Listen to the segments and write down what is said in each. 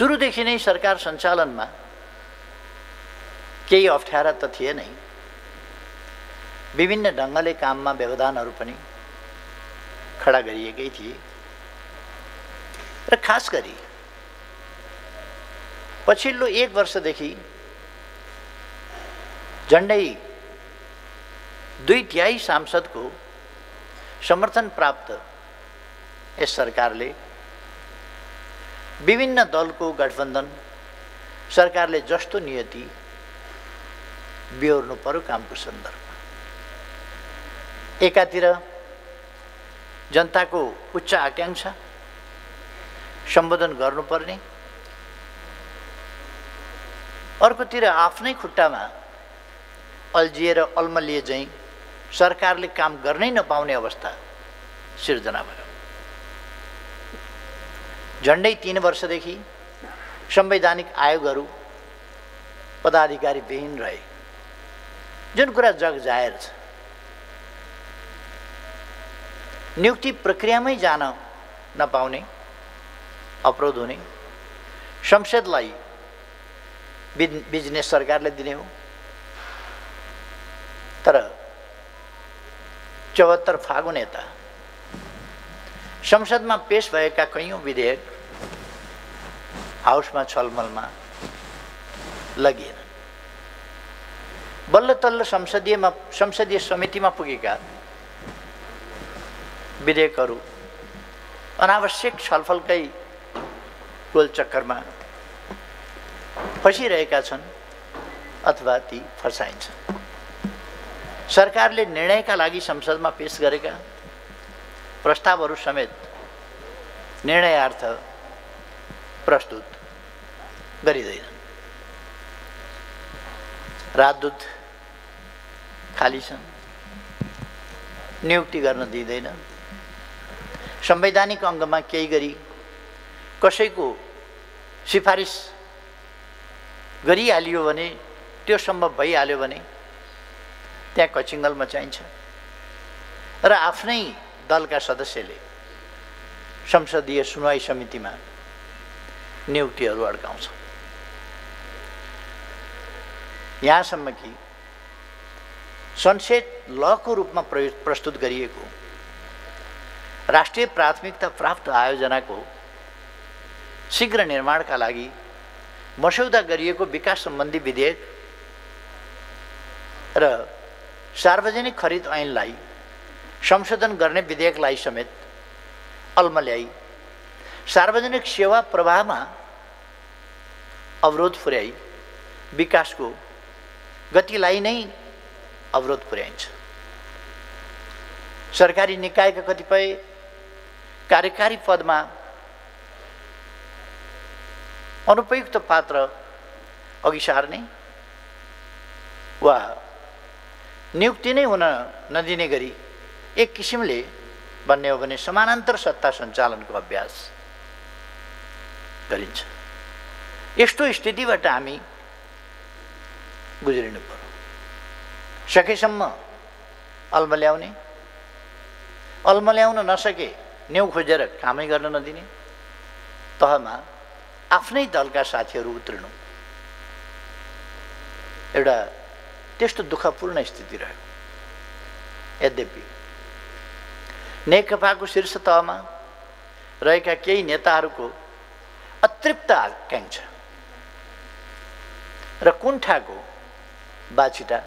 सुरुदेखि नै सरकार सञ्चालनमा केही अप्ठ्यारा त थिए नै, विभिन्न ढङ्गले काममा व्यवधानहरू पनि खडा गरिएकै थिए र खास गरी पछिल्लो 1 वर्षदेखि झन्डै 2/3 सांसदको समर्थन प्राप्त यस सरकारले विभिन्न दलको गठबन्धन सरकारले जस्तो नियति बिहोर्नु पर्यो कामको सन्दर्भमा, एकातिर जनताको उच्च आकांक्षा सम्बोधन गर्नुपर्ने, अर्कोतिर आफ्नै खुट्टामा अल्झिएर अल्मलिए झैँ सरकारले काम गर्नै नपाउने अवस्था सिर्जना भयो। झन्डै 3 वर्षदेखि संवैधानिक आयोगहरू पदाधिकारी विहीन रहे, जुन कुरा जग जाहेर छ। नियुक्ति प्रक्रियामै जान नपाउने, अवरोध हुने, संसदलाई बिजनेस सरकारले दिने हो। तर 74 फागुन यता संसदमा पेश भएका कैयौं विधेयक हाउसमा छलमलमा लगिएन। बल्ल तल्ल संसदीय समितिमा पुगेका विधेयकहरू अनावश्यक छलफलकै गोलचक्करमा फसिरहेका छन् अथवा ती फसाइन्छन्। सरकारले निर्णयका लागि संसदमा पेश गरेका प्रस्तावहरू समेत निर्णयार्थ प्रस्तुत गरिँदैनन्। राजदूत खाली छन्, नियुक्ति गर्न दिँदैन। संवैधानिक अङ्गमा केही गरी कसैको सिफारिस गरिहालियो भने, त्यो सम्भव भइहाल्यो भने त्यहाँ कचिङ्गल मचाइन्छ र आफ्नै दलका सदस्यले संसदीय सुनवाई समितिमा नियुक्तिहरू अड्काउँछ। यहाँसम्म कि सनसेट लको रूपमा प्रस्तुत गरिएको राष्ट्रिय प्राथमिकता प्राप्त आयोजनाको शीघ्र निर्माणका लागि मस्यौदा गरिएको विकास सम्बन्धी विधेयक र सार्वजनिक खरिद ऐनलाई संशोधन गर्ने विधेयकलाई समेत अल्मल्याई सार्वजनिक सेवा प्रवाहमा अवरोध पुर्याई विकासको गतिलाई नै अवरोध पुर्याइन्छ। सरकारी निकायका कतिपय कार्यकारी पदमा अनुपयुक्त पात्र अघि सार्ने वा नियुक्ति नै हुन नदिने गरी एक किसिमले भन्ने हो भने समानान्तर सत्ता सञ्चालनको अभ्यास गरिन्छ। यस्तो स्थितिबाट हामी गुज्रिनु पर्यो। सकेसम्म अल्मल्याउन नसके न्यौ खोजेर कामै गर्न नदिने तहमा आफ्नै दलका साथीहरू उत्रिनु एउटा त्यस्तो दुःखपूर्ण स्थिति रह्यो। यद्यपि नेकपाको शीर्ष तहमा रहेका केही नेताहरूको अतृप्त आकांक्षा र कुण्ठाको बाछिटा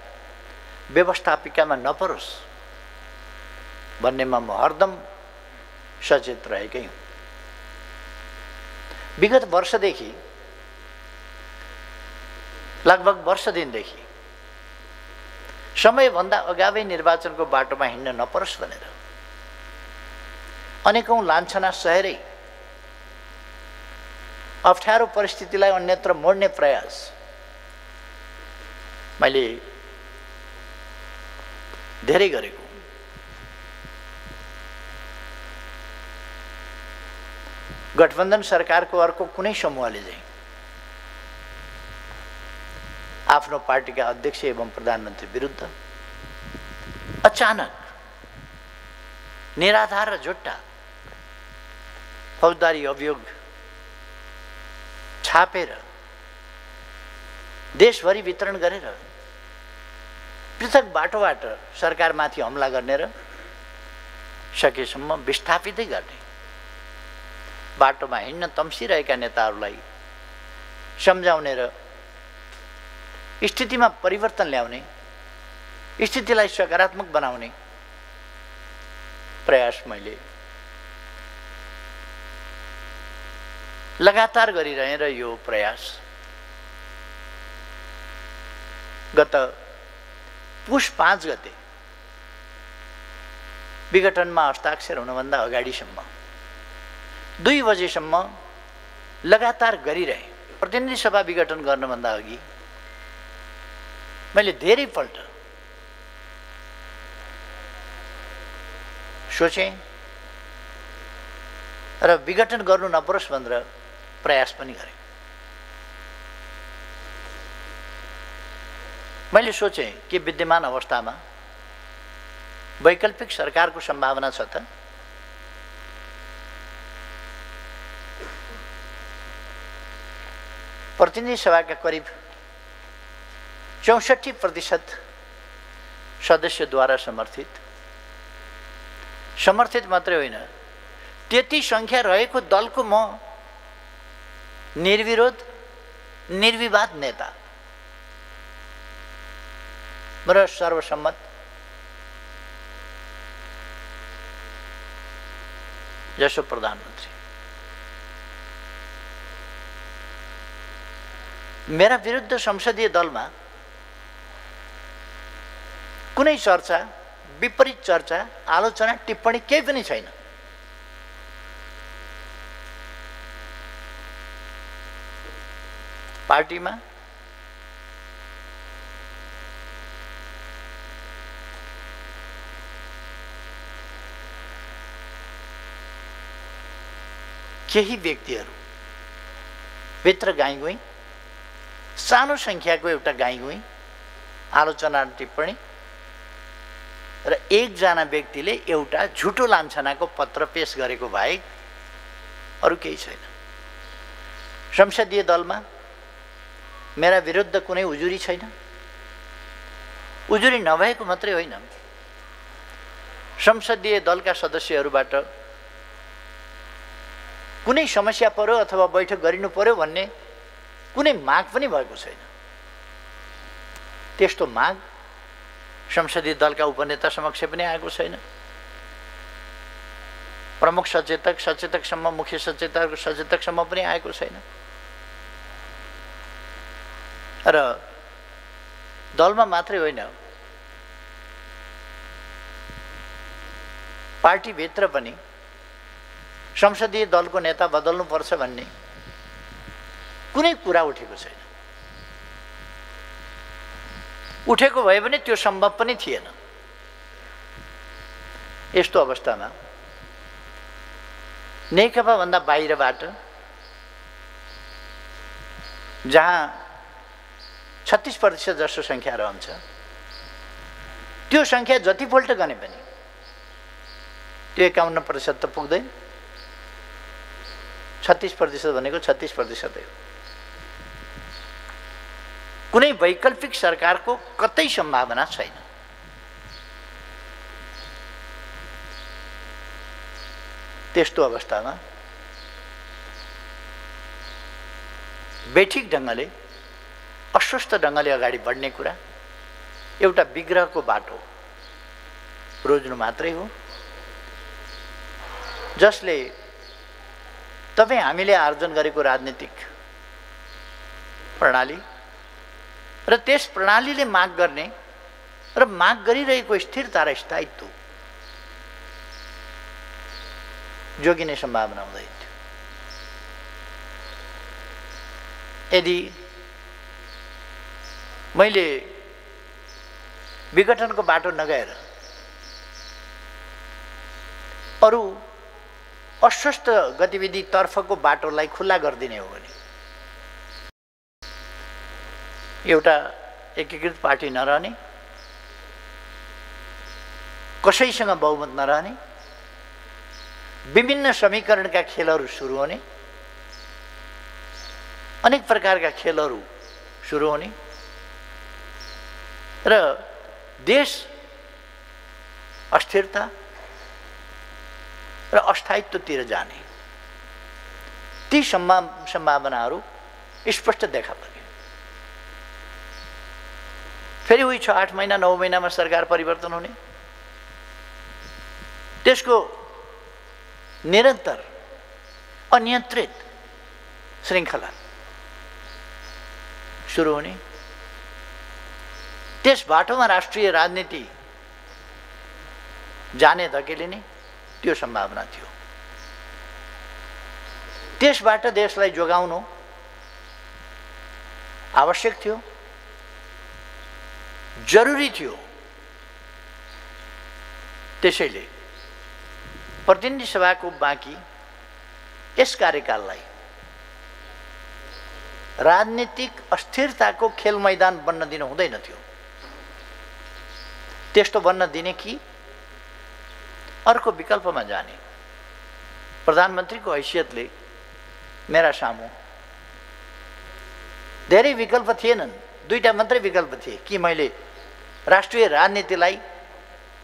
व्यवस्थापिकामा नपरोस् भन्नेमा म हरदम सचेत रहेकै हुँ। विगत वर्षदेखि लगभग वर्ष दिनदेखि समयभन्दा अगावै निर्वाचनको बाटोमा हिँड्न नपरोस् भनेर अनेकौं लान्छना सहेरै अप्ठ्यारो परिस्थितिलाई अन्यत्र मोड्ने प्रयास मैले धेरै गरेको। गठबन्धन सरकारको अर्को कुनै समूहले चाहिँ आफ्नो पार्टीका अध्यक्ष एवं प्रधानमन्त्री विरुद्ध अचानक निराधार र झुट्टा फौजदारी अभियोग छापेर देशभरि वितरण गरेर पृथक बाटोबाट सरकारमाथि हमला गर्ने र सकेसम्म विस्थापितै गर्ने, बाटोमा हिँड्न तम्सिरहेका नेताहरूलाई सम्झाउने र स्थितिमा परिवर्तन ल्याउने, स्थितिलाई सकारात्मक बनाउने प्रयास मैले लगातार गरिरहेँ र यो प्रयास गत पुष 5 गते विघटनमा हस्ताक्षर हुनुभन्दा अगाडिसम्म 2 बजेसम्म लगातार गरिरहेँ। प्रतिनिधि सभा विघटन गर्नुभन्दा अघि मैले धेरै पल्ट सोचेँ र विघटन गर्नु नपरोस् भनेर प्रयास पनि गरेँ। मैले सोचेँ कि विद्यमान अवस्थामा वैकल्पिक सरकारको सम्भावना छ त? प्रतिनिधि सभाका करिब 64% सदस्यद्वारा समर्थित मात्रै होइन, त्यति संख्या रहेको दलको म निर्विरोध निर्विवाद नेता र सर्वसम्मत जसो प्रधानमन्त्री। मेरा विरुद्ध संसदीय दलमा कुनै चर्चा, विपरीत चर्चा, आलोचना, टिप्पणी केही पनि छैन। पार्टीमा केही व्यक्तिहरू भित्र गाईगुई, सानो संख्याको एउटा गाईगुई, आलोचना, टिप्पणी र एकजना व्यक्तिले एउटा झुटो लान्छनाको पत्र पेश गरेको बाहेक अरू केही छैन। संसदीय दलमा मेरा विरुद्ध कुनै उजुरी छैन। उजुरी नभएको मात्रै होइन, संसदीय दलका सदस्यहरूबाट कुनै समस्या पर्यो अथवा बैठक गरिनु पर्यो भन्ने कुनै माग पनि भएको छैन। त्यस्तो माग संसदीय दलका उपनेता समक्ष पनि आएको छैन। प्रमुख सचेतक, सचेतकसम्म, मुख्य सचेतक, सचेतकसम्म पनि आएको छैन। र दलमा मात्रै होइन, पार्टीभित्र पनि संसदीय दलको नेता बदल्नुपर्छ भन्ने कुनै कुरा उठेको छैन। उठेको भए पनि त्यो सम्भव पनि थिएन। यस्तो अवस्थामा नेकपाभन्दा बाहिरबाट जहाँ 36% जसो संख्या रहन्छ, त्यो संख्या जतिपल्ट गने पनि त्यो 51% त पुग्दैन। 36% भनेको 36% हो। कुनै वैकल्पिक सरकारको कतै सम्भावना छैन। त्यस्तो अवस्थामा बेठिक ढङ्गले, अस्वस्थ ढङ्गले अगाडि बढ्ने कुरा एउटा विग्रहको बाटो रोज्नु मात्रै हो, जसले तपाईँ हामीले आर्जन गरेको राजनीतिक प्रणाली र त्यस प्रणालीले माग गर्ने र माग गरिरहेको स्थिरता र स्थायित्व जोगिने सम्भावना हुँदैन थियो। यदि मैले विघटनको बाटो नगएर अरू अस्वस्थ गतिविधि तर्फको बाटोलाई खुल्ला गरिदिने हो भने एउटा एकीकृत पार्टी नरहने, कसैसँग बहुमत नरहने, विभिन्न समीकरणका खेलहरू सुरु हुने अनेक प्रकारका खेलहरू सुरु हुने र देश अस्थिरता र अस्थायित्वतिर जाने ती सम्भावनाहरू स्पष्ट देखा परे। फेरि उही 6-8 महिना 9 महिनामा सरकार परिवर्तन हुने, त्यसको निरन्तर अनियन्त्रित श्रृङ्खला सुरु हुने, त्यस बाटोमा राष्ट्रिय राजनीति जाने धकेलिने त्यो सम्भावना थियो। त्यसबाट देशलाई जोगाउनु आवश्यक थियो, जरुरी थियो। त्यसैले प्रतिनिधि सभाको बाँकी यस कार्यकाललाई राजनीतिक अस्थिरताको खेल मैदान बन्न दिनु हुँदैन थियो। त्यस्तो बन्न दिने कि अर्को विकल्पमा जाने। प्रधानमन्त्रीको हैसियतले मेरा सामु धेरै विकल्प थिएनन्, दुईटा मात्रै विकल्प थिए कि मैले राष्ट्रिय राजनीतिलाई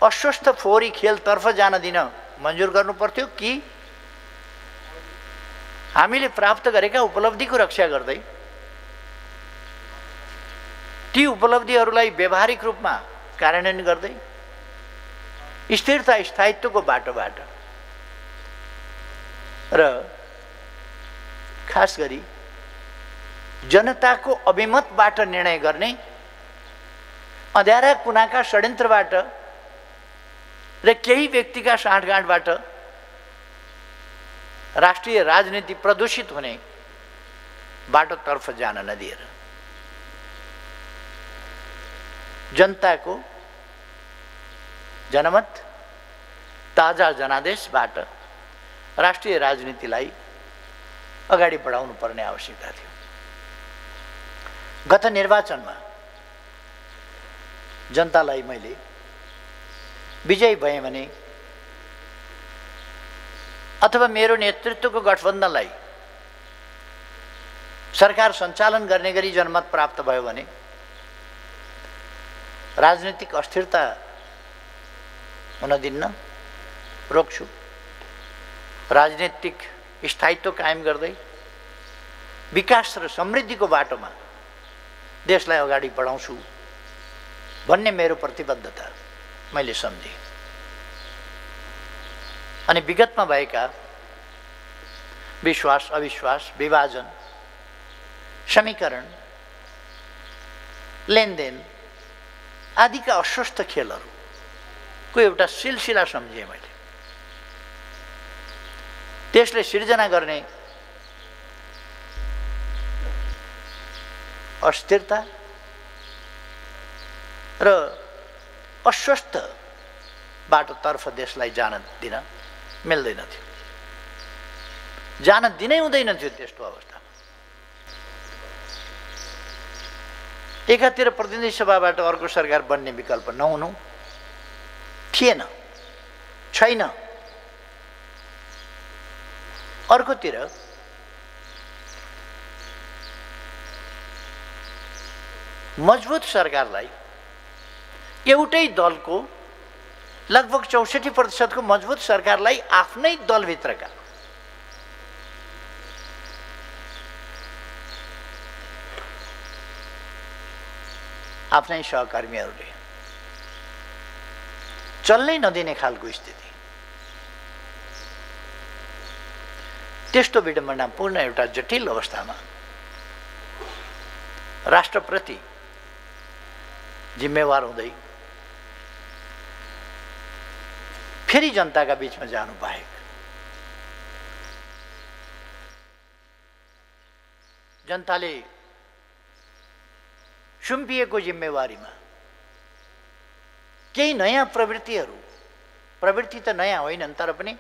अस्वस्थ फोहोरी खेलतर्फ जान दिन मन्जुर गर्नु पर्थ्यो कि हामीले प्राप्त गरेका उपलब्धिको रक्षा गर्दै ती उपलब्धिहरूलाई व्यावहारिक रूपमा कार्यान्वयन गर्दै स्थिरता स्थायित्वको बाटोबाट र खास गरी जनताको अभिमतबाट निर्णय गर्ने अँध्यारा कुनाका षड्यन्त्रबाट र केही व्यक्तिका साँठगाँठबाट राष्ट्रिय राजनीति प्रदूषित हुने बाटोतर्फ जान नदिएर जनताको जनमत ताजा जनादेशबाट राष्ट्रिय राजनीतिलाई अगाडि बढाउनु पर्ने आवश्यकता थियो। गत निर्वाचनमा जनतालाई मैले विजयी भएँ भने अथवा मेरो नेतृत्वको गठबन्धनलाई सरकार सञ्चालन गर्ने गरी जनमत प्राप्त भयो भने राजनीतिक अस्थिरता हुन दिन्न, रोक्छु। राजनीतिक स्थायित्व कायम गर्दै विकास र समृद्धिको बाटोमा देशलाई अगाडि बढाउँछु भन्ने मेरो प्रतिबद्धता मैले सम्झेँ। अनि विगतमा भएका विश्वास अविश्वास, विभाजन, समीकरण, लेनदेन आदिका अस्वस्थ खेलहरूको एउटा सिलसिला सम्झेँ मैले। त्यसले सिर्जना गर्ने अस्थिरता र अस्वस्थ बाटोतर्फ देशलाई जान दिन मिल्दैन थियो, जान दिनै हुँदैन थियो। त्यस्तो अवस्थामा एकातिर प्रतिनिधि सभाबाट अर्को सरकार बन्ने विकल्प नहुनु थिएन, छैन। अर्कोतिर मजबुत सरकारलाई एउटै दलको लगभग 64% मजबुत सरकारलाई आफ्नै दलभित्रका आफ्नै सहकर्मीहरूले चल्नै नदिने खालको स्थिति। त्यस्तो विडम्बनापूर्ण एउटा जटिल अवस्थामा राष्ट्रप्रति जिम्मेवार हुँदै फेरि जनताका बीचमा जानु बाहेक जनताले सुम्पिएको जिम्मेवारीमा केही नयाँ प्रवृत्ति त नयाँ होइनन्, तर पनि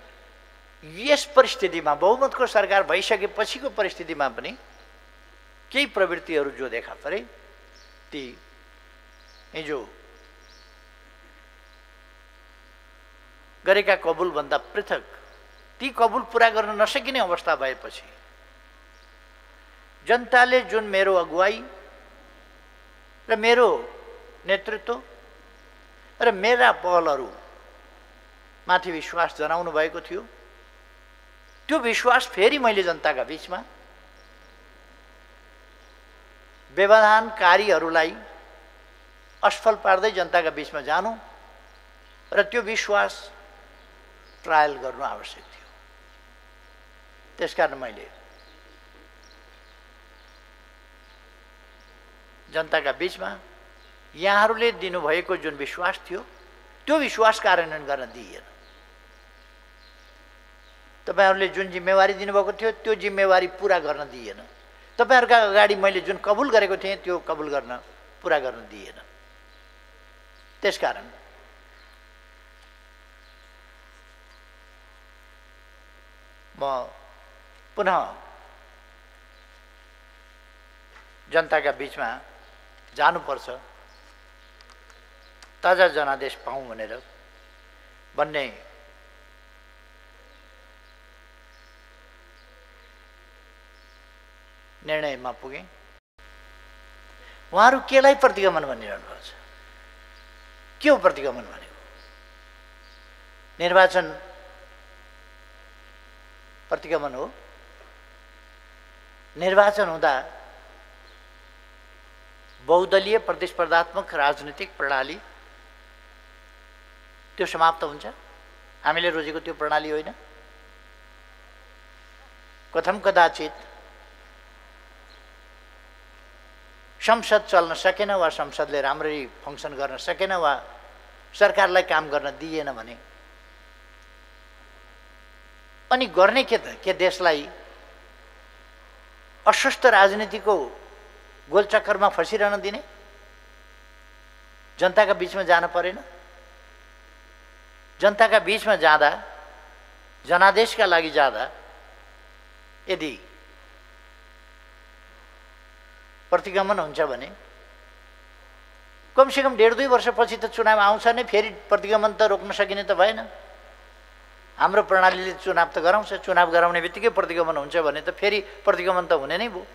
यस परिस्थितिमा बहुमतको सरकार भइसकेपछिको परिस्थितिमा पनि केही प्रवृत्तिहरू जो देखा परे ती हिजो गरेका कबुलभन्दा पृथक, ती कबुल पुरा गर्न नसकिने अवस्था भएपछि जनताले जुन मेरो अगुवाई र मेरो नेतृत्व र मेरा पहलहरू माथि विश्वास जनाउनु भएको थियो, त्यो विश्वास फेरि मैले जनताका बीचमा व्यवधानकारीहरूलाई असफल पार्दै जनताका बीचमा जानु र त्यो विश्वास ट्रायल गर्नु आवश्यक थियो। त्यसकारण मैले जनताका बीचमा यहाँहरूले दिनुभएको जुन विश्वास थियो त्यो विश्वास कार्यान्वयन गर्न दिइएन। तपाईहरुले जुन जिम्मेवारी दिनुभएको थियो त्यो जिम्मेवारी पूरा गर्न दिइएन। तपाईहरुका अगाडि मैले जुन कबुल गरेको थिएँ त्यो कबुल गर्न पूरा गर्न दिइएन। त्यसकारण म पुनः जनताका बीचमा जानुपर्छ, ताजा जनादेश पाऊँ भनेर भन्ने निर्णयमा पुगे। उहाँहरू केलाई प्रतिगमन भनिरहनु भएको छ? के हो प्रतिगमन भनेको? निर्वाचन प्रतिगमन हो। निर्वाचन हुँदा बहुदलीय प्रतिस्पर्धात्मक राजनीतिक प्रणाली त्यो समाप्त हुन्छ। हामीले रोजेको त्यो प्रणाली होइन। कथम कदाचित संसद चल्न सकेन वा संसदले राम्ररी फङ्सन गर्न सकेन वा सरकारलाई काम गर्न दिएन भने अनि गर्ने के त? के देशलाई अस्वस्थ राजनीतिको गोलचक्करमा फसिरहन दिने? जनताका बीचमा जान परेन? जनताका बीचमा जाँदा, जनादेशका लागि जाँदा यदि प्रतिगमन हुन्छ भने कमसेकम 1.5-2 वर्षपछि त चुनाव आउँछ नै, फेरि प्रतिगमन त रोक्न सकिने त भएन। हाम्रो प्रणालीले चुनाव त गराउँछ, चुनाव गराउने बित्तिकै प्रतिगमन हुन्छ भने त फेरि प्रतिगमन त हुने नै भयो।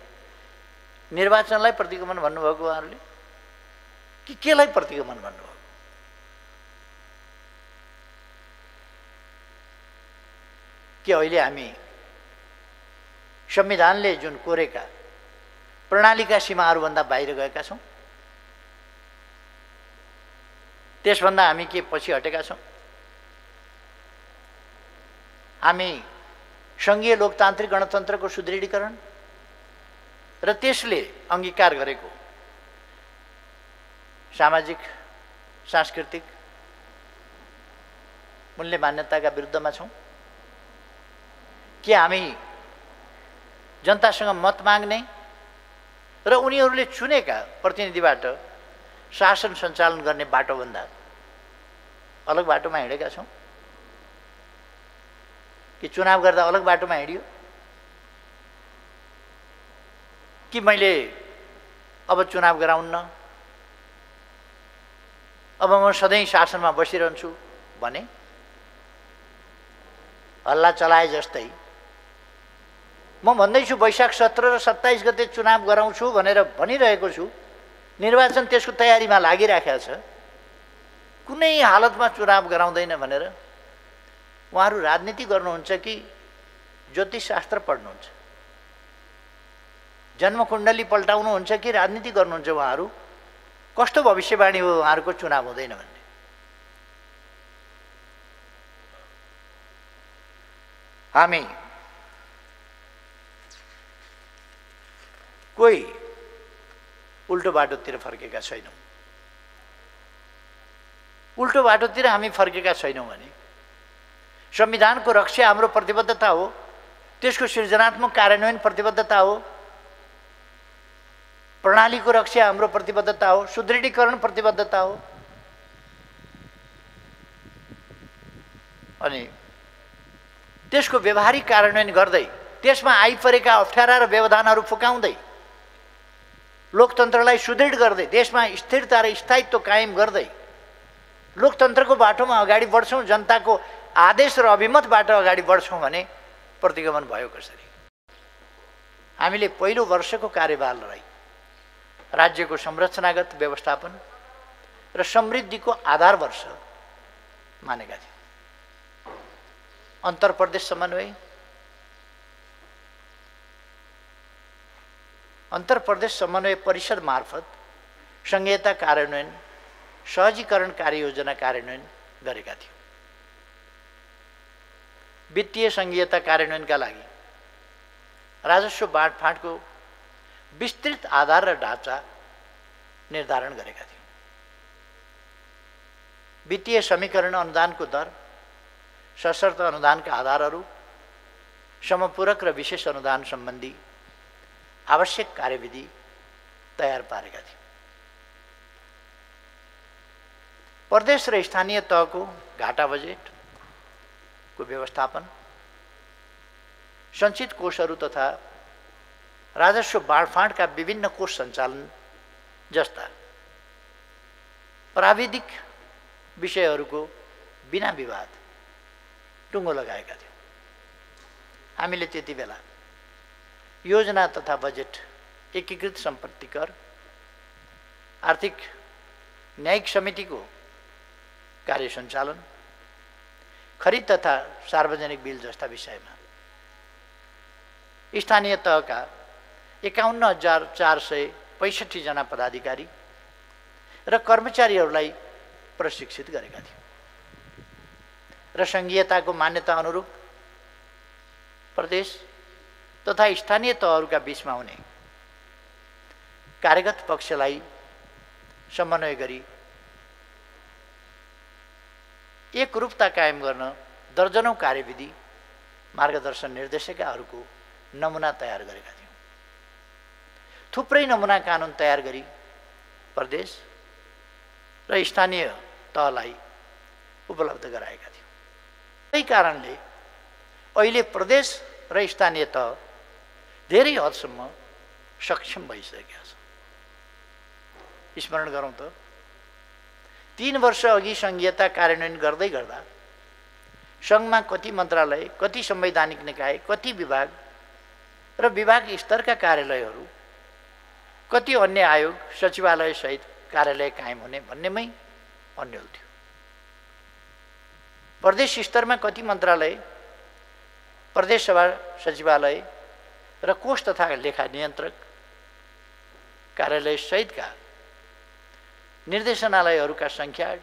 निर्वाचनलाई प्रतिगमन भन्नुभएको उहाँहरूले कि केलाई प्रतिगमन भन्नुभएको? के अहिले हामी संविधानले जुन कोरेका प्रणालीका सीमाहरूभन्दा बाहिर गएका छौँ? त्यसभन्दा हामी के पछि हटेका छौँ? हामी सङ्घीय लोकतान्त्रिक गणतन्त्रको सुदृढीकरण र त्यसले अङ्गीकार गरेको सामाजिक सांस्कृतिक मूल्य मान्यताका विरुद्धमा छौँ? के हामी जनतासँग मत माग्ने र उनीहरूले चुनेका प्रतिनिधिबाट शासन सञ्चालन गर्ने बाटोभन्दा अलग बाटोमा हिँडेका छौँ? कि चुनाव गर्दा अलग बाटोमा हिँडियो? कि मैले अब चुनाव गराउन्न, अब म सधैँ शासनमा बसिरहन्छु भने हल्ला चलाए जस्तै म भन्दैछु वैशाख 17 र 27 गते चुनाव गराउँछु भनेर भनिरहेको छु। निर्वाचन त्यसको तयारीमा लागिराखेको छ, कुनै हालतमा चुनाव गराउँदैन भनेर। उहाँहरू राजनीति गर्नुहुन्छ कि ज्योतिषशास्त्र पढ्नुहुन्छ? जन्मकुण्डली पल्टाउनुहुन्छ कि राजनीति गर्नुहुन्छ? उहाँहरू कस्तो भविष्यवाणी हो उहाँहरूको चुनाव हुँदैन भन्ने? हामी कोही उल्टो बाटोतिर फर्केका छैनौँ। उल्टो बाटोतिर हामी फर्केका छैनौँ भने संविधानको रक्षा हाम्रो प्रतिबद्धता हो, त्यसको सृजनात्मक कार्यान्वयन प्रतिबद्धता हो, प्रणालीको रक्षा हाम्रो प्रतिबद्धता हो, सुदृढीकरण प्रतिबद्धता हो। अनि त्यसको व्यवहारिक कार्यान्वयन गर्दै, त्यसमा आइपरेका अप्ठ्यारा र व्यवधानहरू फुकाउँदै, लोकतन्त्रलाई सुदृढ गर्दै, देशमा स्थिरता र स्थायित्व कायम गर्दै लोकतन्त्रको बाटोमा अगाडि बढ्छौँ, जनताको आदेश र अभिमतबाट अगाडि बढ्छौँ भने प्रतिगमन भयो कसरी? हामीले पहिलो वर्षको कार्यभारलाई राज्यको संरचनागत व्यवस्थापन र समृद्धिको आधार वर्ष मानेका थियौँ। अन्तर्प्रदेश समन्वय, अन्तर्प्रदेश समन्वय परिषद मार्फत संघीयता कार्यान्वयन, सहजीकरण कार्ययोजना कार्यान्वयन गरेका थियौँ। वित्तीय संघीयता कार्यान्वयनका लागि राजस्व बाँडफाँडको विस्तृत आधार र ढाँचा निर्धारण गरेका थियौँ। वित्तीय समीकरण अनुदानको दर, सशर्त अनुदानका आधारहरू, समपूरक र विशेष अनुदान सम्बन्धी आवश्यक कार्यविधि तयार पारेका थियौँ। प्रदेश र स्थानीय तहको घाटा बजेटको व्यवस्थापन, सञ्चित कोषहरू तथा राजस्व बाँडफाँडका विभिन्न कोष सञ्चालन जस्ता प्राविधिक विषयहरूको बिना विवाद टुङ्गो लगाएका थियौँ। हामीले त्यति बेला योजना तथा बजेट, एकीकृत सम्पत्ति कर, आर्थिक न्यायिक समितिको कार्य सञ्चालन, खरिद तथा सार्वजनिक बिल जस्ता विषयमा स्थानीय तहका 51,465 जना पदाधिकारी र कर्मचारीहरूलाई प्रशिक्षित गरेका थियौँ र संघीयताको मान्यता अनुरूप प्रदेश तथा स्थानीय तहहरूका बीचमा हुने कार्यगत पक्षलाई समन्वय गरी एकरूपता कायम गर्न दर्जनौं कार्यविधि, मार्गदर्शन निर्देशिकाहरूको नमुना तयार गरेका थियौँ। थुप्रै नमुना कानुन तयार गरी प्रदेश र स्थानीय तहलाई उपलब्ध गराएका थियौँ। यही कारणले अहिले प्रदेश र स्थानीय तह धेरै हदसम्म सक्षम भइसकेका छ। स्मरण गरौँ त, 3 वर्ष अघि संघीयता कार्यान्वयन गर्दै गर्दा सङ्घमा कति मन्त्रालय, कति संवैधानिक निकाय, कति विभाग र विभाग स्तरका कार्यालयहरू, कति अन्य आयोग, सचिवालय सहित कार्यालय कायम हुने भन्नेमै अन्यल थियो। प्रदेश स्तरमा कति मन्त्रालय, प्रदेश सभा सचिवालय र कोष तथा लेखा नियन्त्रक कार्यालय सहितका निर्देशनालयहरूका सङ्ख्या,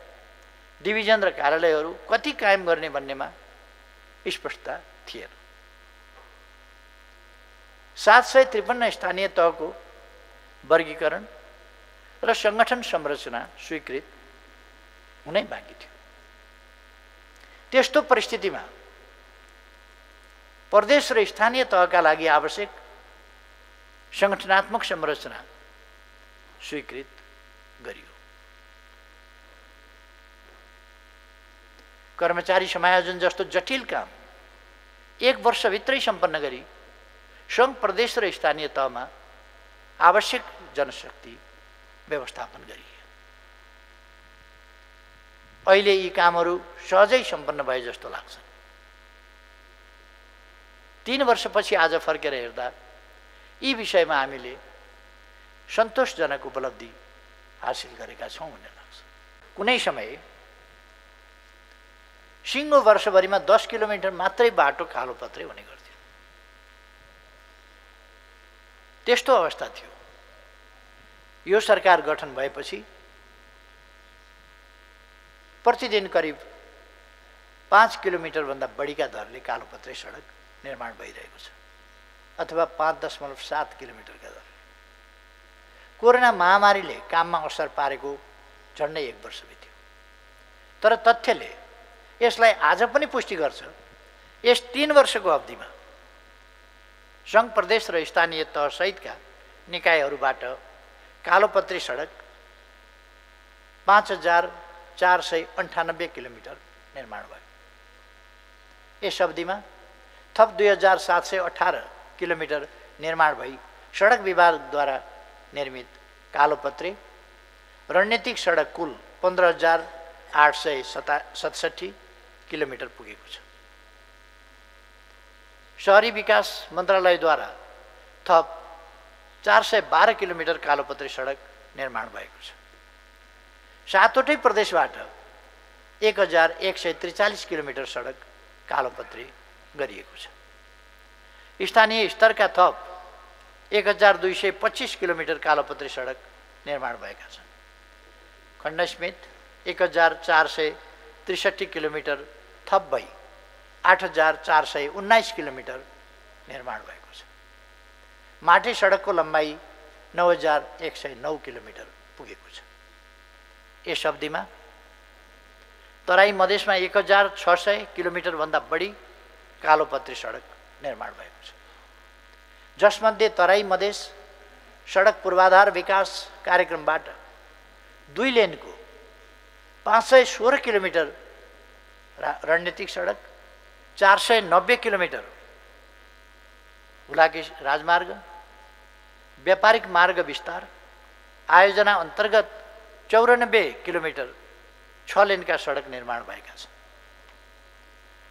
डिभिजन र कार्यालयहरू कति कायम गर्ने भन्नेमा स्पष्टता थिएन। 753 स्थानीय तहको वर्गीकरण र सङ्गठन संरचना स्वीकृत हुनै बाँकी थियो। त्यस्तो परिस्थितिमा प्रदेश र स्थानीय तहका लागि आवश्यक सङ्गठनात्मक संरचना स्वीकृत गरियो। कर्मचारी समायोजन जस्तो जटिल काम 1 वर्षभित्रै सम्पन्न गरी सङ्घ, प्रदेश र स्थानीय तहमा आवश्यक जनशक्ति व्यवस्थापन गरियो। अहिले यी कामहरू सहजै सम्पन्न भए जस्तो लाग्छ। 3 वर्षपछि आज फर्केर हेर्दा यी विषयमा हामीले सन्तोषजनक उपलब्धि हासिल गरेका छौँ भन्ने लाग्छ। कुनै समय सिङ्गो वर्षभरिमा 10 किलोमिटर मात्रै बाटो कालोपत्रे हुने गर्थ्यो। त्यस्तो अवस्था थियो। यो सरकार गठन भएपछि प्रतिदिन करिब 5 किलोमिटरभन्दा बढीका दरले कालोपत्रे सडक निर्माण भइरहेको छ, अथवा 5.7 किलोमिटरका दर। कोरोना महामारीले काममा असर पारेको झन्डै 1 वर्ष बित्यो, तर तथ्यले यसलाई आज पनि पुष्टि गर्छ। यस 3 वर्षको अवधिमा सङ्घ, प्रदेश र स्थानीय तह सहितका निकायहरूबाट कालोपत्री सडक 5,498 किलोमिटर निर्माण भयो। यस अवधिमा थप 2,718 किलोमिटर निर्माण भई सडक विभागद्वारा निर्मित कालोपत्री रणनीतिक सडक कुल 15,867 किलोमिटर पुगेको छ। शहरी विकास मन्त्रालयद्वारा थप 412 किलोमिटर कालोपत्री सडक निर्माण भएको छ। 7वटै प्रदेशबाट 1143 किलोमिटर सडक कालोपत्री गरिएको छ। स्थानीय स्तरका थप 1225 किलोमिटर कालोपत्री सडक निर्माण भएका छन्। खण्डसमेत 1463 किलोमिटर थप भई 8419 किलोमिटर निर्माण भएको छ। माटे सडकको लम्बाइ 9109 किलोमिटर पुगेको छ। यस अवधिमा तराई मधेसमा 1600 किलोमिटरभन्दा बढी कालोपत्री सडक निर्माण भएको छ, जसमध्ये तराई मधेस सडक पूर्वाधार विकास कार्यक्रमबाट 2 लेनको 516 किलोमिटर रणनीतिक सडक, 490 किलोमिटर हुलाकी राजमार्ग, व्यापारिक मार्ग विस्तार आयोजना अन्तर्गत 94 किलोमिटर 6 लेनका सडक निर्माण भएका छन्।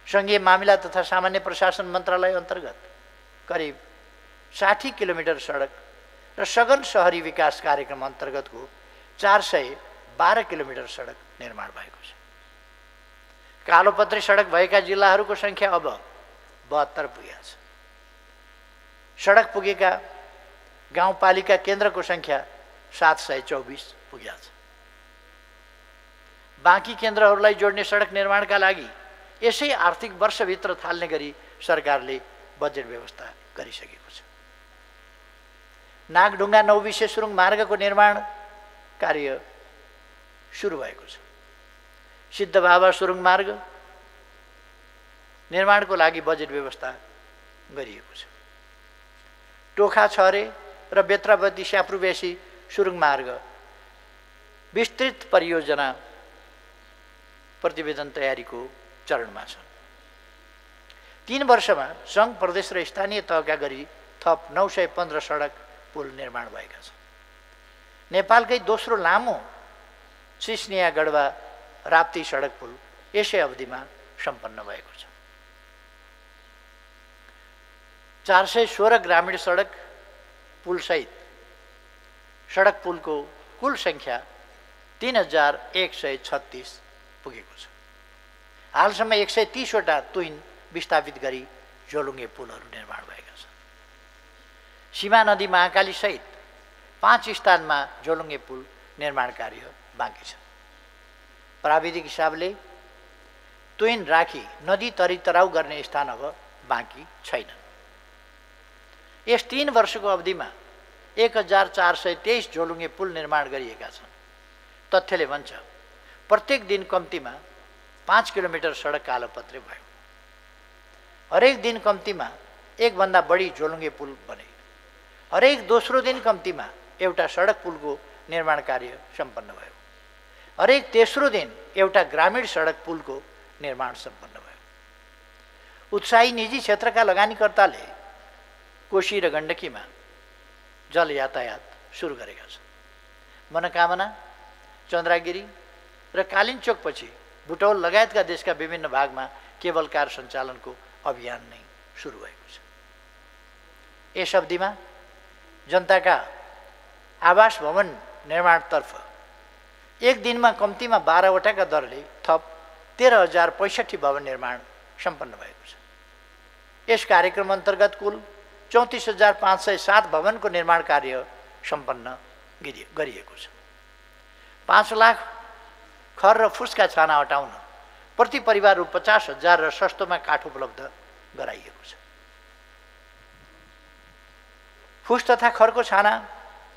सङ्घीय मामिला तथा सामान्य प्रशासन मन्त्रालय अन्तर्गत करिब 60 किलोमिटर सडक र सघन शहरी विकास कार्यक्रम अन्तर्गतको 412 किलोमिटर सडक निर्माण भएको छ। कालोपत्री सडक भएका जिल्लाहरूको सङ्ख्या अब 72 पुगेको छ। सडक पुगेका गाउँपालिका केन्द्रको सङ्ख्या 724 पुगेको छ। बाँकी केन्द्रहरूलाई जोड्ने सडक निर्माणका लागि यसै आर्थिक वर्षभित्र थाल्ने गरी सरकारले बजेट व्यवस्था गरिसकेको छ। नागढुङ्गा नौबिसे सुरुङ मार्गको निर्माण कार्य सुरु भएको छ। सिद्धबाबा सुरुङ मार्ग निर्माणको लागि बजेट व्यवस्था गरिएको छ। टोखा छरे र बेत्रावती स्याप्रुबेसी सुरुङ मार्ग विस्तृत परियोजना प्रतिवेदन तयारीको चरणमा छन्। 3 वर्षमा सङ्घ प्रदेश र स्थानीय तहका गरी थप 915 सडक पुल निर्माण भएका छन्। नेपालकै दोस्रो लामो सिस्निया गढवा राप्ती सडक पुल यसै अवधिमा सम्पन्न भएको छ। 416 ग्रामीण सडक पुलसहित सडक पुलको कुल सङ्ख्या 3136 पुगेको छ। हालसम्म 130 वटा तुइन विस्थापित गरी झोलुङ्गे पुलहरू निर्माण भएका छन्। सीमा नदी महाकाली सहित 5 स्थानमा झोलुङ्गे पुल निर्माण कार्य बाँकी छ। प्राविधिक हिसाबले तुइन राखी नदी तरी तराउ गर्ने स्थान अब बाँकी छैन। यस 3 वर्षको अवधिमा 1423 झोलुङ्गे पुल निर्माण गरिएका छन्। तथ्यले भन्छ प्रत्येक दिन कम्तीमा 5 किलोमिटर सडक कालोपत्री भयो। हरेक दिन कम्तीमा 1 भन्दा बढी झोलुङ्गे पुल बने। हरेक दोस्रो दिन कम्तीमा एउटा सडक पुलको निर्माण कार्य सम्पन्न भयो। हरेक तेस्रो दिन एउटा ग्रामीण सडक पुलको निर्माण सम्पन्न भयो। उत्साही निजी क्षेत्रका लगानीकर्ताले कोशी र गण्डकीमा जल यातायात सुरु गरेका छन्। मनोकामना, चन्द्रागिरी र कालिन्चोकपछि बुटौल लगायतका देशका विभिन्न भागमा केबल कार सञ्चालनको अभियान नै सुरु भएको छ। यस अवधिमा जनताका आवास भवन निर्माणतर्फ एक दिनमा कम्तीमा 12 वटाका दरले थप 13,065 भवन निर्माण सम्पन्न भएको छ। यस कार्यक्रम अन्तर्गत कुल 34,507 भवनको निर्माण कार्य सम्पन्न गरिएको छ। 5 लाख खर र फुसका छाना हटाउन प्रति परिवार रु 50,000 र सस्तोमा काठ उपलब्ध गराइएको छ। फुस तथा खरको छाना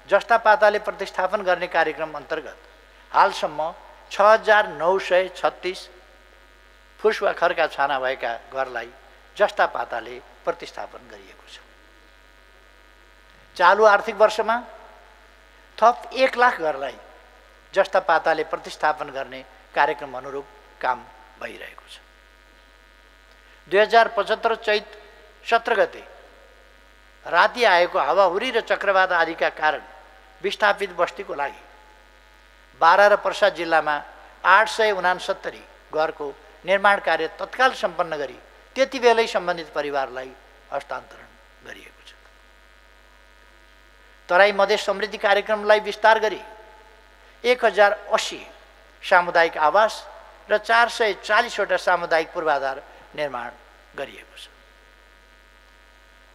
जस्ता पाताले प्रतिस्थापन गर्ने कार्यक्रम अन्तर्गत हालसम्म 6,936 फुस वा खरका छाना भएका घरलाई जस्ता पाताले प्रतिस्थापन गरिएको छ। चालु आर्थिक वर्षमा थप 1 लाख घरलाई जस्ता पाताले प्रतिस्थापन गर्ने कार्यक्रम अनुरूप काम भइरहेको छ। 2075 चैत 17 गते राति आएको हावाहुरी र चक्रवात आदिका कारण विस्थापित बस्तीको लागि 12 र पर्सा जिल्लामा 869 घरको निर्माण कार्य तत्काल सम्पन्न गरी त्यति बेलै सम्बन्धित परिवारलाई हस्तान्तरण गरिएको छ। तराई मधेस समृद्धि कार्यक्रमलाई विस्तार गरी 1080 सामुदायिक आवास र 440वटा सामुदायिक पूर्वाधार निर्माण गरिएको छ।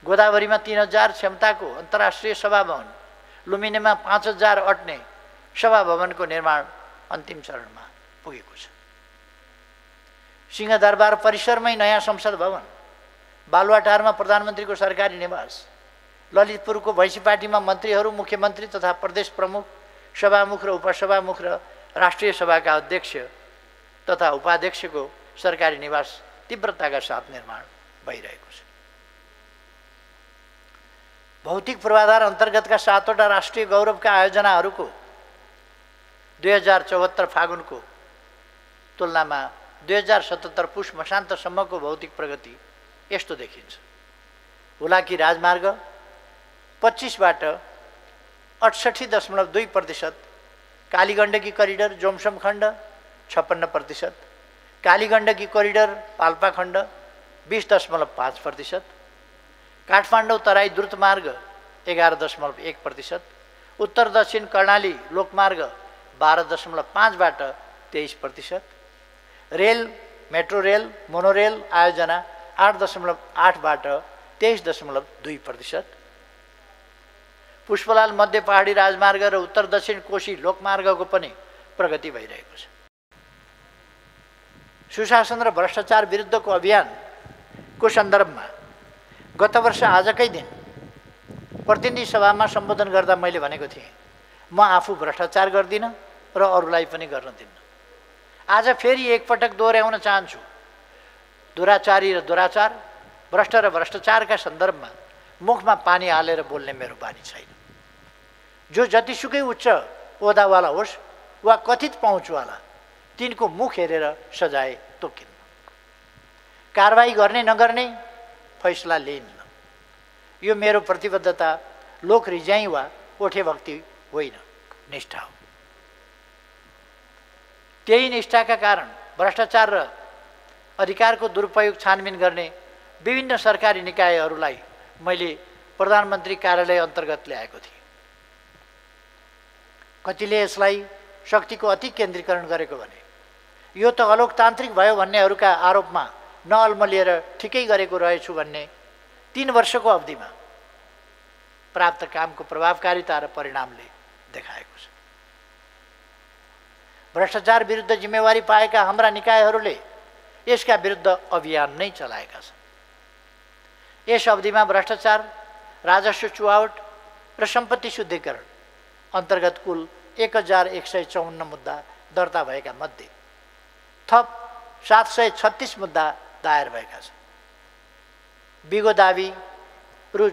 गोदावरीमा 3000 क्षमताको अन्तर्राष्ट्रिय सभा भवन, लुम्बिनीमा 5000 अट्ने सभा भवनको निर्माण अन्तिम चरणमा पुगेको छ। सिंहदरबार परिसरमै नयाँ संसद भवन, बालुवाटारमा प्रधानमन्त्रीको सरकारी निवास, ललितपुरको भैँसीपाटीमा मन्त्रीहरू, मुख्यमन्त्री तथा प्रदेश प्रमुख, सभामुख र उपसभामुख र राष्ट्रिय सभाका अध्यक्ष तथा उपाध्यक्षको सरकारी निवास तीव्रताका साथ निर्माण भइरहेको छ। भौतिक पूर्वाधार अन्तर्गतका 7वटा राष्ट्रिय गौरवका आयोजनाहरूको 2074 फागुनको तुलनामा 2077 पुष मसान्तसम्मको भौतिक प्रगति यस्तो देखिन्छ। हुलाकी राजमार्ग 25बाट 68.2%, कालीगण्डकी करिडर जोमसम खण्ड 56%, कालीगण्डकी करिडर पाल्पा खण्ड 20.5%, काठमाडौँ तराई द्रुत मार्ग 11.1%, उत्तर दक्षिण कर्णाली लोकमार्ग 12.5बाट 23%, रेल, मेट्रो रेल, मोनोरेल आयोजना 8.8बाट 23.2%, पुष्पलाल मध्य पहाडी राजमार्ग र उत्तर दक्षिण कोशी लोकमार्गको पनि प्रगति भइरहेको छ। सुशासन र भ्रष्टाचार विरुद्धको अभियानको सन्दर्भमा गत वर्ष आजकै दिन प्रतिनिधि सभामा सम्बोधन गर्दा मैले भनेको थिएँ, म आफू भ्रष्टाचार गर्दिनँ र अरूलाई पनि गर्न दिन्न। आज फेरि एकपटक दोहोऱ्याउन चाहन्छु, दुराचारी र दुराचार, भ्रष्ट र भ्रष्टाचारका सन्दर्भमा मुखमा पानी हालेर बोल्ने मेरो बानी छैन। जो जतिसुकै उच्च ओहदावाला होस् वा कथित पहुँचवाला, तिनको मुख हेरेर सजाय तोकिन्न। कारबाही गर्ने नगर्ने फैसला लिइन्न। यो मेरो प्रतिबद्धता लोक रिजाइ वा ओठे भक्ति होइन, निष्ठा हो। त्यही निष्ठाका कारण भ्रष्टाचार र अधिकारको दुरुपयोग छानबिन गर्ने विभिन्न सरकारी निकायहरूलाई मैले प्रधानमन्त्री कार्यालय अन्तर्गत ल्याएको थिएँ। कतिले यसलाई शक्तिको अति केन्द्रीकरण गरेको भने, यो त अलोकतान्त्रिक भयो भन्नेहरूका आरोपमा नअल्मलिएर ठिकै गरेको रहेछु भन्ने 3 वर्षको अवधिमा प्राप्त कामको प्रभावकारिता र परिणामले देखाएको छ। भ्रष्टाचार विरुद्ध जिम्मेवारी पाएका हाम्रा निकायहरूले यसका विरुद्ध अभियान नै चलाएका छन्। यस अवधिमा भ्रष्टाचार, राजस्व चुहावट र सम्पत्ति शुद्धिकरण अन्तर्गत कुल 1154 मुद्दा दर्ता भएका मध्ये थप 736 मुद्दा दायर भएका छन्। बिगो दाबी रु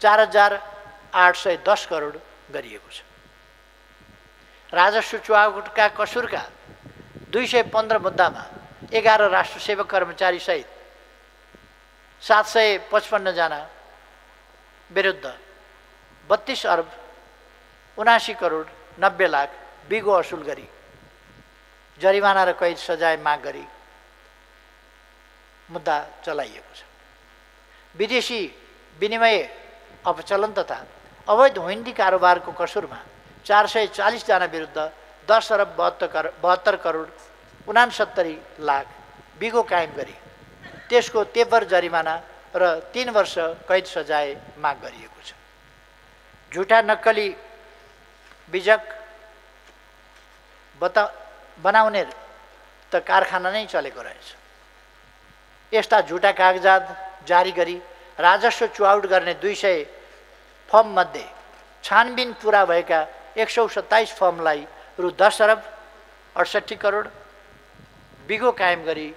4810 करोड गरिएको छ। राजस्व चुहावटका कसुरका 215 मुद्दामा 11 राष्ट्र सेवक कर्मचारी सहित 755 जना विरुद्ध 32 अर्ब 79 करोड 90 लाख बिगो असुल गरी जरिवाना र कैद सजाय माग गरी मुद्दा चलाइएको छ। विदेशी विनिमय अपचलन तथा अवैध हुन्डी कारोबारको कसुरमा 440 जना विरुद्ध 10 अर्ब 72 करोड 69 लाख बिगो कायम गरी त्यसको तेवर जरिमाना र 3 वर्ष कैद सजाय माग गरिएको छ। झुटा नक्कली बीजक बनाउने त कारखाना नै चलेको रहेछ। यस्ता झुटा कागजात जारी गरी राजस्व चुहावट गर्ने 200 फर्म मध्ये छानबिन पुरा भएका 127 फर्मलाई रु 10 अर्ब 68 करोड बिगो कायम गरी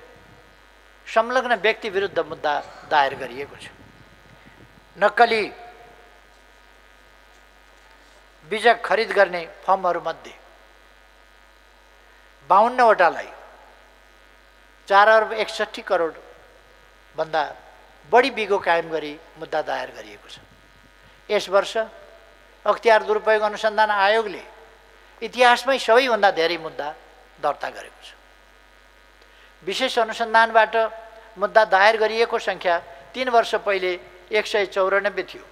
संलग्न व्यक्ति विरुद्ध मुद्दा दायर गरिएको छ। नक्कली बीजक खरिद गर्ने फर्महरूमध्ये 52 वटालाई 4 अर्ब 61 करोड भन्दा बढी बिगो कायम गरी मुद्दा दायर गरिएको छ। यस वर्ष अख्तियार दुरुपयोग अनुसन्धान आयोगले इतिहासमै सबैभन्दा धेरै मुद्दा दर्ता गरेको छ। विशेष अनुसन्धानबाट मुद्दा दायर गरिएको सङ्ख्या 3 वर्ष पहिले 194 थियो।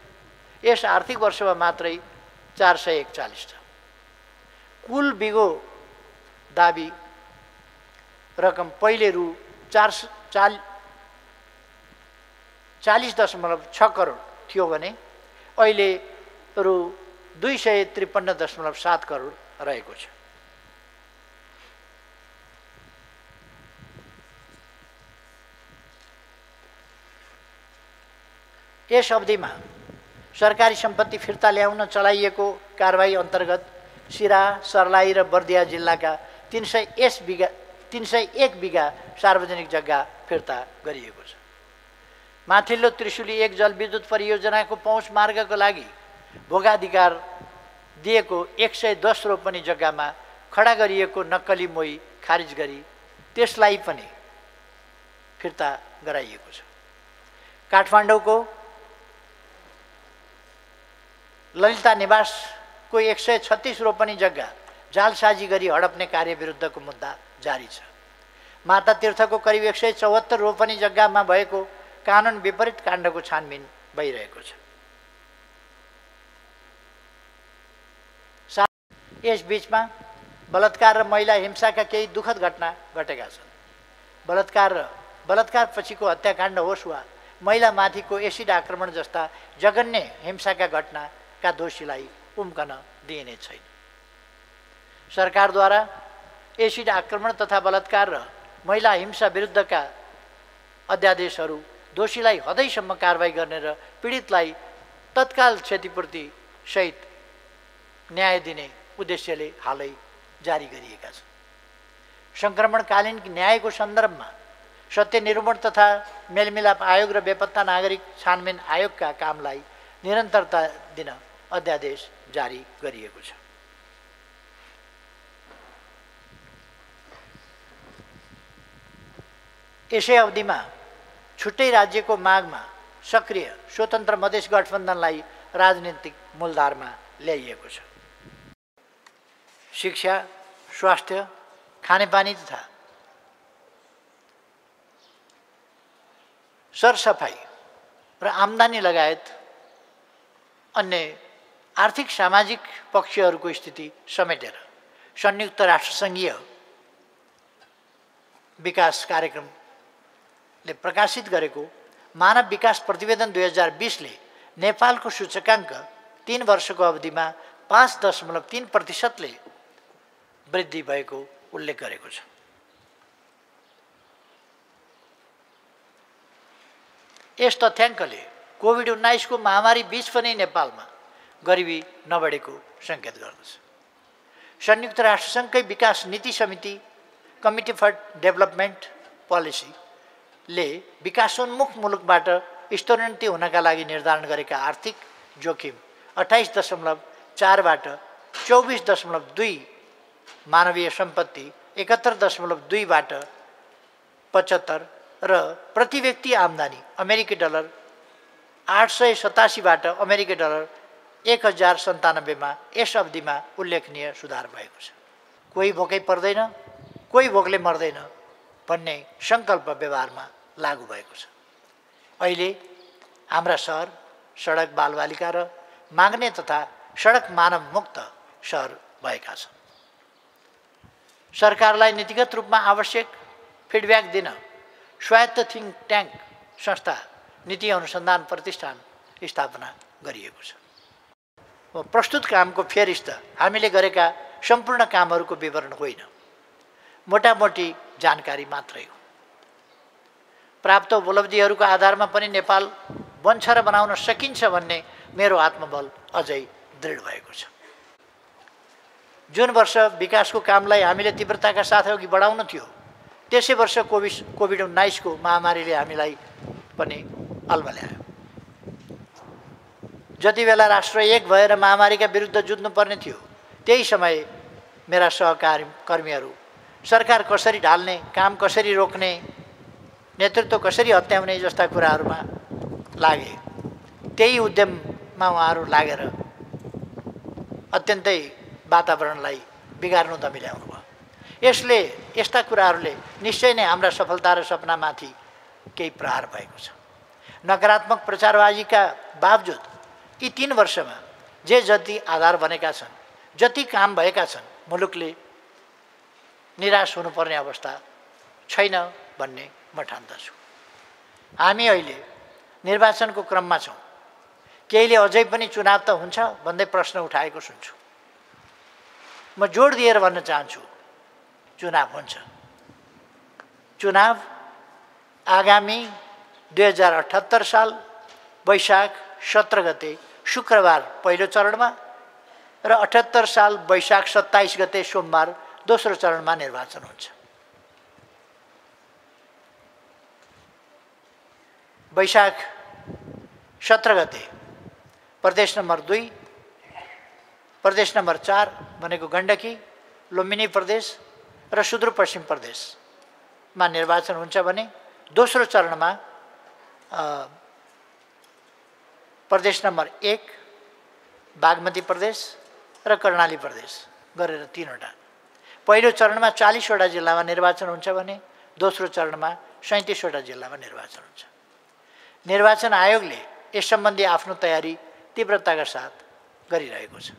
यस आर्थिक वर्षमा मात्रै 441 छ। कुल बिगो दाबी रकम पहिले रु 40.6 करोड थियो भने अहिले रु 253.7 करोड रहेको छ। यस अवधिमा सरकारी सम्पत्ति फिर्ता ल्याउन चलाइएको कारबाही अन्तर्गत सिरा, सर्लाही र बर्दिया जिल्लाका 301 बिघा सार्वजनिक जग्गा फिर्ता गरिएको छ। माथिल्लो त्रिशुली 1 जलविद्युत परियोजनाको पहुँच मार्गको लागि भोगाधिकार दिएको 110 रोपनी जग्गामा खडा गरिएको नक्कली मोही खारिज गरी त्यसलाई पनि फिर्ता गराइएको छ। काठमाडौँको ललिता निवासको 136 रोपनी जग्गा जालसाजी गरी हडप्ने कार्य विरुद्धको मुद्दा जारी छ। माता तीर्थको करिब 174 रोपनी जग्गामा भएको कानुन विपरीत काण्डको छानबिन भइरहेको छ। यस बीचमा बलात्कार र महिला हिंसाका केही दुखद घटना घटेका छन्। बलात्कार पछिको हत्याकाण्ड होस् वा महिलामाथिको एसिड आक्रमण जस्ता जघन्य हिंसाका घटनाका दोषीलाई उम्कन दिइने छैन। सरकारद्वारा एसिड आक्रमण तथा बलात्कार र महिला हिंसा विरुद्धका अध्यादेशहरू दोषीलाई हदैसम्म कारबाही गर्ने र पीडितलाई तत्काल क्षतिपूर्ति सहित न्याय दिने उद्देश्यले हालै जारी गरिएका छन्। सङ्क्रमणकालीन न्यायको सन्दर्भमा सत्य निरूपण तथा मेलमिलाप आयोग र बेपत्ता नागरिक छानबिन आयोगका कामलाई निरन्तरता दिन अध्यादेश जारी गरिएको छ। यसै अवधिमा छुट्टै राज्यको मागमा सक्रिय स्वतन्त्र मधेस गठबन्धनलाई राजनीतिक मूलधारमा ल्याइएको छ। शिक्षा, स्वास्थ्य, खानेपानी तथा सरसफाई र आम्दानी लगायत अन्य आर्थिक सामाजिक पक्षहरूको स्थिति समेटेर संयुक्त राष्ट्रसङ्घीय विकास कार्यक्रमले प्रकाशित गरेको मानव विकास प्रतिवेदन 2020ले नेपालको सूचकाङ्क 3 वर्षको अवधिमा 5.3% वृद्धि भएको उल्लेख गरेको छ। यस तथ्याङ्कले कोभिड-19 को महामारी बीच पनि नेपालमा गरिबी नबढेको सङ्केत गर्दछ। संयुक्त राष्ट्रसङ्घकै विकास नीति समिति कमिटी फर डेभलपमेन्ट पोलिसीले विकासोन्मुख मुलुकबाट स्तरोन्नति हुनका लागि निर्धारण गरेका आर्थिक जोखिम 28.4 बाट 24.2, मानवीय सम्पत्ति 71.2 बाट 75 र प्रति व्यक्ति आम्दानी अमेरिकी डलर 887 बाट अमेरिकी डलर 1097 मा यस अवधिमा उल्लेखनीय सुधार भएको छ। कोही भोकै पर्दैन, कोही भोकले मर्दैन भन्ने सङ्कल्प व्यवहारमा लागू भएको छ। अहिले हाम्रा सहर सडक बालबालिका र माग्ने तथा सडक मानव मुक्त सहर भएका छन्। सरकारलाई नीतिगत रूपमा आवश्यक फिडब्याक दिन स्वायत्त थिङ्क ट्याङ्क संस्था नीति अनुसन्धान प्रतिष्ठान स्थापना गरिएको छ। प्रस्तुत कामको फेरिस्त हामीले गरेका सम्पूर्ण कामहरूको विवरण होइन, मोटामोटी जानकारी मात्रै हो। प्राप्त उपलब्धिहरूको आधारमा पनि नेपाल बन्छ र बनाउन सकिन्छ भन्ने मेरो आत्मबल अझै दृढ भएको छ। जुन वर्ष विकासको कामलाई हामीले तीव्रताका साथ अघि बढाउन थियो, त्यसै वर्ष कोभिड-19 को महामारीले हामीलाई पनि अल्मल्यायो। जति बेला राष्ट्र एक भएर महामारीका विरुद्ध जुझ्नुपर्ने थियो, त्यही समय मेरा सहकर्मीहरू सरकार कसरी ढाल्ने, काम कसरी रोक्ने, नेतृत्व कसरी हत्याउने जस्ता कुराहरूमा लागे। त्यही उद्यममा उहाँहरू लागेर अत्यन्तै वातावरणलाई बिगार्नु त मिलाउनु भयो। यस्ता कुराहरूले निश्चय नै हाम्रा सफलता र सपनामाथि केही प्रहार भएको छ। नकारात्मक प्रचारबाजीका बावजुद यी 3 वर्षमा जे जति आधार बनेका छन्, जति काम भएका छन्, मुलुकले निराश हुनुपर्ने अवस्था छैन भन्ने म ठान्दछु। हामी अहिले निर्वाचनको क्रममा छौँ। केहीले अझै पनि चुनाव त हुन्छ भन्दै प्रश्न उठाएको सुन्छु। म जोड दिएर भन्न चाहन्छु, चुनाव हुन्छ। चुनाव आगामी 2078 साल वैशाख 17 गते शुक्रबार पहिलो चरणमा र 78 साल वैशाख 27 गते सोमबार दोस्रो चरणमा निर्वाचन हुन्छ। वैशाख 17 गते प्रदेश नम्बर 2, प्रदेश नम्बर 4 भनेको गण्डकी, लुम्बिनी प्रदेश र सुदूरपश्चिम प्रदेशमा निर्वाचन हुन्छ भने दोस्रो चरणमा प्रदेश नम्बर 1 बागमती प्रदेश र कर्णाली प्रदेश गरेर 3 वटा। पहिलो चरणमा 40 वटा जिल्लामा निर्वाचन हुन्छ भने दोस्रो चरणमा 37 वटा जिल्लामा निर्वाचन हुन्छ। निर्वाचन आयोगले यस सम्बन्धी आफ्नो तयारी तीव्रताका साथ गरिरहेको छ।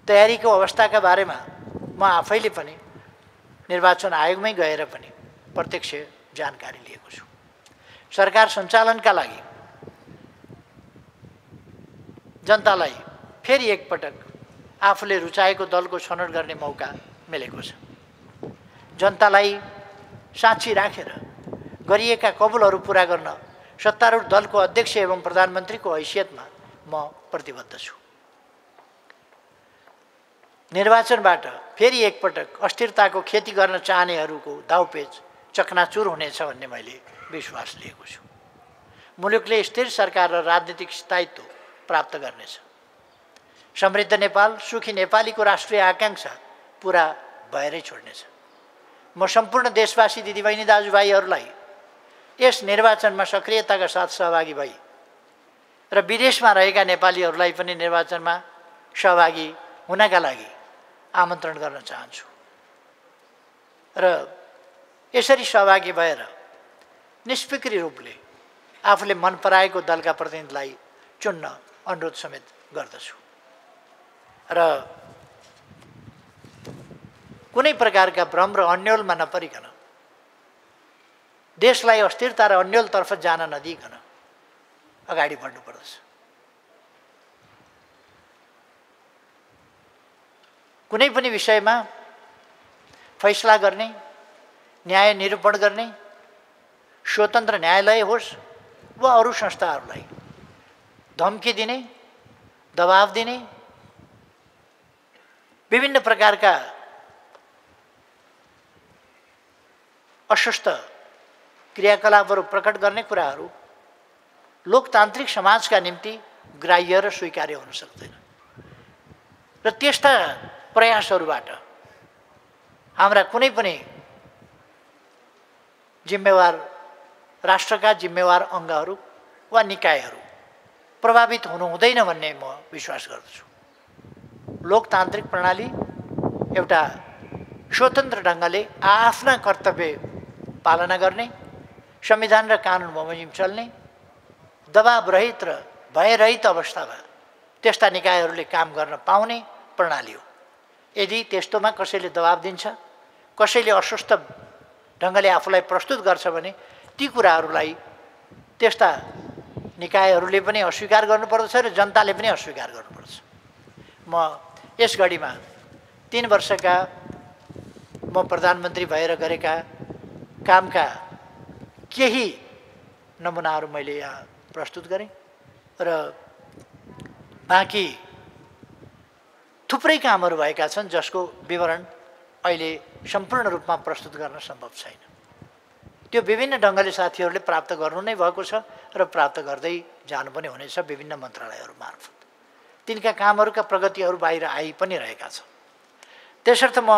तयारीको अवस्थाका बारेमा म आफैले पनि निर्वाचन आयोगमै गएर पनि प्रत्यक्ष जानकारी लिएको छु। सरकार सञ्चालनका लागि जनतालाई फेरि एकपटक आफूले रुचाएको दलको छनौट गर्ने मौका मिलेको छ। जनतालाई साक्षी राखेर गरिएका कबुलहरू पुरा गर्न सत्तारूढ दलको अध्यक्ष एवं प्रधानमन्त्रीको हैसियतमा म प्रतिबद्ध छु। निर्वाचनबाट फेरि एकपटक अस्थिरताको खेती गर्न चाहनेहरूको दाउपेच चकनाचुर हुनेछ भन्ने मैले विश्वास लिएको छु। मुलुकले स्थिर सरकार र राजनीतिक स्थायित्व प्राप्त गर्नेछ। समृद्ध नेपाल, सुखी नेपालीको राष्ट्रिय आकांक्षा पुरा भएरै छोड्नेछ। म सम्पूर्ण देशवासी दिदीबहिनी दाजुभाइहरूलाई यस निर्वाचनमा सक्रियताका साथ सहभागी भई र विदेशमा रहेका नेपालीहरूलाई पनि निर्वाचनमा सहभागी हुनका लागि आमन्त्रण गर्न चाहन्छु र यसरी सहभागी भएर निष्फिक्री रूपले आफूले मन पराएको दलका प्रतिनिधिलाई चुन्न अनुरोध समेत गर्दछु र कुनै प्रकारका भ्रम र अन्योलमा नपरिकन देशलाई अस्थिरता र अन्योलतर्फ जान नदिइकन अगाडि बढ्नुपर्दछ। कुनै पनि विषयमा फैसला गर्ने, न्याय निरूपण गर्ने स्वतन्त्र न्यायालय होस् वा अरू संस्थाहरूलाई धम्की दिने, दबाव दिने, विभिन्न प्रकारका अशस्त क्रियाकलापहरू प्रकट गर्ने कुराहरू लोकतान्त्रिक समाजका निम्ति ग्राह्य र स्वीकार्य हुन सक्दैन र त्यस्ता प्रयासहरूबाट हाम्रा कुनै पनि जिम्मेवार राष्ट्रका जिम्मेवार अङ्गहरू वा निकायहरू प्रभावित हुनु हुँदैन भन्ने म विश्वास गर्दछु। लोकतान्त्रिक प्रणाली एउटा स्वतन्त्र ढङ्गले आफ्ना कर्तव्य पालना गर्ने, संविधान र कानुन बमोजिम चल्ने, दबाब रहित र भयरहित अवस्थामा त्यस्ता निकायहरूले काम गर्न पाउने प्रणाली हो। यदि त्यस्तोमा कसैले दबाब दिन्छ, कसैले अस्वस्थ ढङ्गले आफूलाई प्रस्तुत गर्छ भने ती कुराहरूलाई त्यस्ता निकायहरूले पनि अस्वीकार गर्नुपर्दछ र जनताले पनि अस्वीकार गर्नुपर्छ। म यस घडीमा 3 वर्षका म प्रधानमन्त्री भएर गरेका कामका केही नमुनाहरू मैले यहाँ प्रस्तुत गरेँ र बाँकी थुप्रै कामहरू भएका छन् जसको विवरण अहिले सम्पूर्ण रूपमा प्रस्तुत गर्न सम्भव छैन। त्यो विभिन्न ढङ्गले साथीहरूले प्राप्त गर्नु नै भएको छ र प्राप्त गर्दै जानु पनि हुनेछ विभिन्न मन्त्रालयहरू मार्फत। तिनका कामहरूका प्रगतिहरू बाहिर आइ पनि रहेका छन्। त्यसर्थ म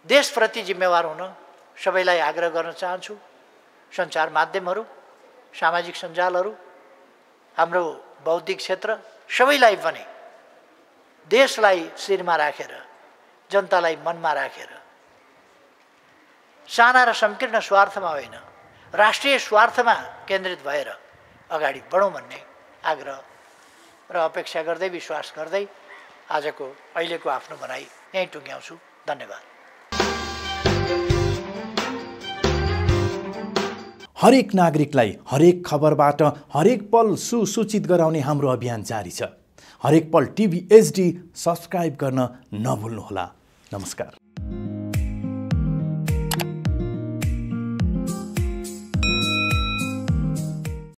देशप्रति जिम्मेवार हुन सबैलाई आग्रह गर्न चाहन्छु। सञ्चार माध्यमहरू, सामाजिक सञ्जालहरू, हाम्रो बौद्धिक क्षेत्र सबैलाई पनि देशलाई शिरमा राखेर, जनतालाई मनमा राखेर साना र संकीर्ण स्वार्थमा होइन राष्ट्रिय स्वार्थमा केन्द्रित भएर अगाडि बढौँ भन्ने आग्रह र अपेक्षा गर्दै विश्वास गर्दै आजको अहिलेको आफ्नो भनाइ यहीँ टुङ्ग्याउँछु। धन्यवाद। हरेक नागरिकलाई हरेक खबरबाट हरेक पल सुसूचित गराउने हाम्रो अभियान जारी छ। हरेक पल टिभी HD सब्स्क्राइब गर्न नभुल्नुहोला। नमस्कार।